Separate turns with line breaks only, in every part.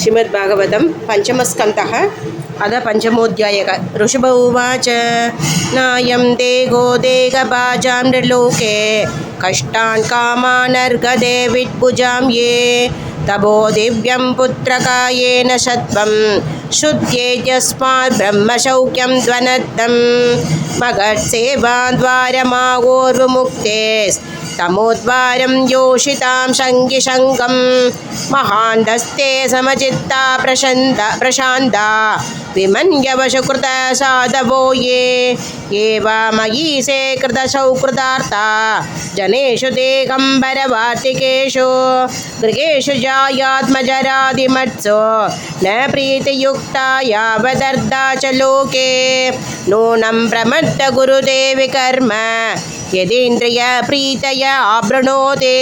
श्रीमद्भागवतं पंचमस्कन्धः अथ पंचमोऽध्यायः। ऋषभ उवाच नायं देगो देगभाजां नृलोके कष्टान् कामानर्गदे विद्भुजां ये तपो दिव्यं पुत्रकायेन शत्वं शुद्ध्येद्यस्मात् ब्रह्मशौक्यं ध्वनद्धं मगत्सेवाद्वारमावोर्विमुक्ते तमोद्वारं योषितां शङ्गिशङ्गं महान्तस्ते समचित्ता प्रशान्ता विमन्यवशकृत साधवो ये एवामयीसे कृतसौकृतार्था जनेषु देगम्बरवार्तिकेषु गृहेषु जायात्मजरादिमत्सो न प्रीतियुक्ता यावदर्धा च लोके नूनं प्रमत्त गुरुदेवि कर्म यदीन्द्रियप्रीतया आवृणोते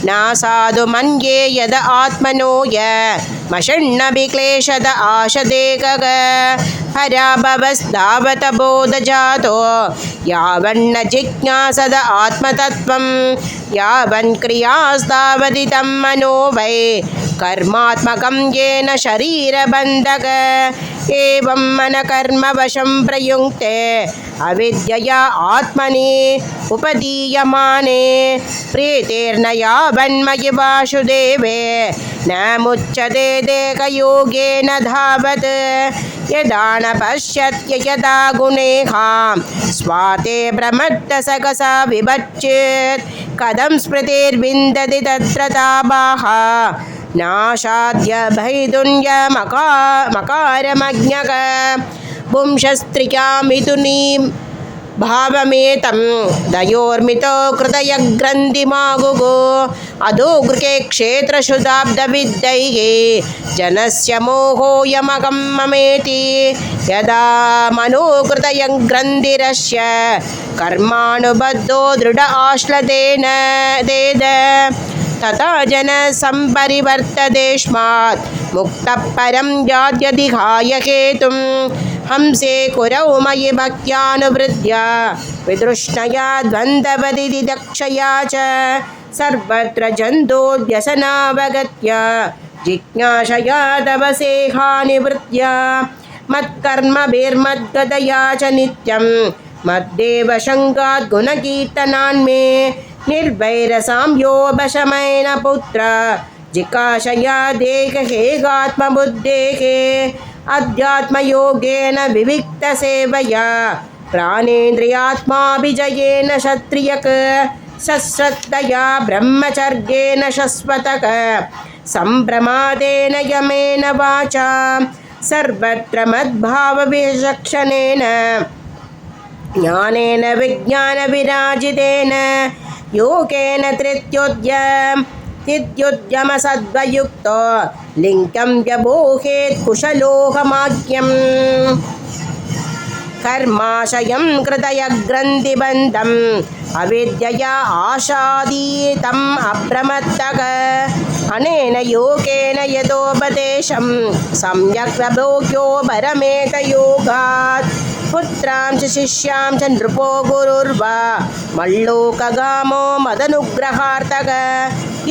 न साधु मन्ये यद आत्मनो य मषण्णभिक्लेशद आशदेकग पराभवस्तावत बोधजातो यावन्न जिज्ञासद आत्मतत्त्वं यावन् क्रियास्तावदितं मनो वै कर्मात्मकं येन शरीरबन्धक एवं मनकर्मवशं प्रयुङ्क्ते अविद्यया आत्मनि उपदीयमाने प्रीतिर्न यावन्मयि वासुदेवे न मुच्यते देहयोगेन धावत् यदा न पश्यत्य यदा गुणेहां स्वार्थे प्रमत्तसकसा विभज्येत् कथं स्मृतिर्विन्दति तत्र तापाः नाशाद्य भैदुन्यमकारमज्ञक पुंशस्त्रियां मिथुनीं भावमेतं दयोर्मितो कृतयग्रन्थिमागुगो अधोगृहे क्षेत्रशुदाब्दविद्यैः जनस्य मोहोऽयमकं ममेति यदा मनोकृतयग्रन्थिरस्य कर्मानुबद्धो दृढ आश्लतेन देद तथा जनसम्परिवर्ततेऽस्मात् मुक्तः परं याद्यधिहाय हेतुं हंसे कुरौ मयि भक्त्यानुवृत्या वितृष्णया द्वन्द्ववदिति दक्षया च सर्वत्र जन्तोर्व्यसनावगत्य जिज्ञासया तपसेहानिवृत्या मत्कर्मभिर्मद्गतया च नित्यं मद्देव शङ्गात् गुणकीर्तनान्मे निर्वैरसाम्योपशमेन पुत्र जिज्ञासया देहहेगात्मबुद्धेः अध्यात्मयोगेन विविक्तसेवया प्राणेन्द्रियात्माभिजयेन क्षत्रियक सश्रद्धया ब्रह्मचर्येण शश्वतक सम्प्रमादेन यमेन वाचा सर्वत्र मद्भावविचक्षणेन ज्ञानेन विज्ञानविराजितेन योगेन तिद्योद्यमसद्वयुक्तो लिङ्गं व्यबोहेत् कुशलोहमाख्यम् कर्माशयं कृतयग्रन्थिबन्धम् अविद्यया आशादीतम् अप्रमत्तक अनेन योगेन यतोपदेशं सम्यक् प्रबोध्यो परमेतयोगात् पुत्रां च शिष्यां च नृपो गुरुर्वा मल्लोकगामो मदनुग्रहार्थक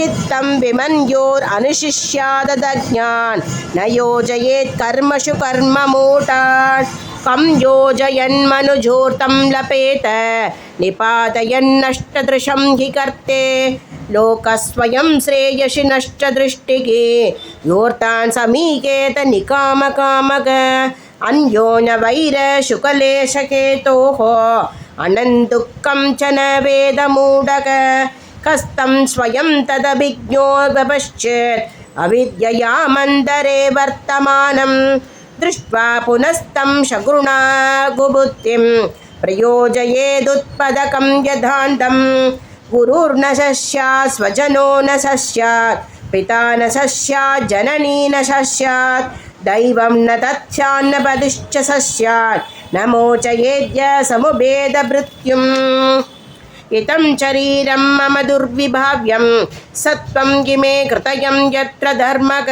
इत्थं विमन्योरनुशिष्यादज्ञान् न योजयेत् कर्मसु कर्ममूढान् कं योजयन्मनुजोर्तं लपेत निपातयन्नष्टदृशं हि कर्ते लोकस्वयं श्रेयसि नष्टदृष्टिः योर्तान् समीकेत निकामकामक अन्यो न वैरशुकलेशकेतोः अनन्दुःखं च न वेदमूढक कस्तं स्वयं तदभिज्ञो व्यपश्येत् अविद्यया मन्दरे वर्तमानं दृष्ट्वा पुनस्तं शकुनागुबुद्धिं प्रयोजयेदुत्पदकं यथान्तं गुरुर्न शस्यात् स्वजनो न शस्यात् पिता न शस्यात् जननी न शस्यात् दैवं न तथ्यान्न पदिश्च सस्यात् न मोचयेद्य समुभेदभृत्युम् इतं शरीरं मम दुर्विभाव्यं सत्वं किमे कृतयं यत्र धर्मक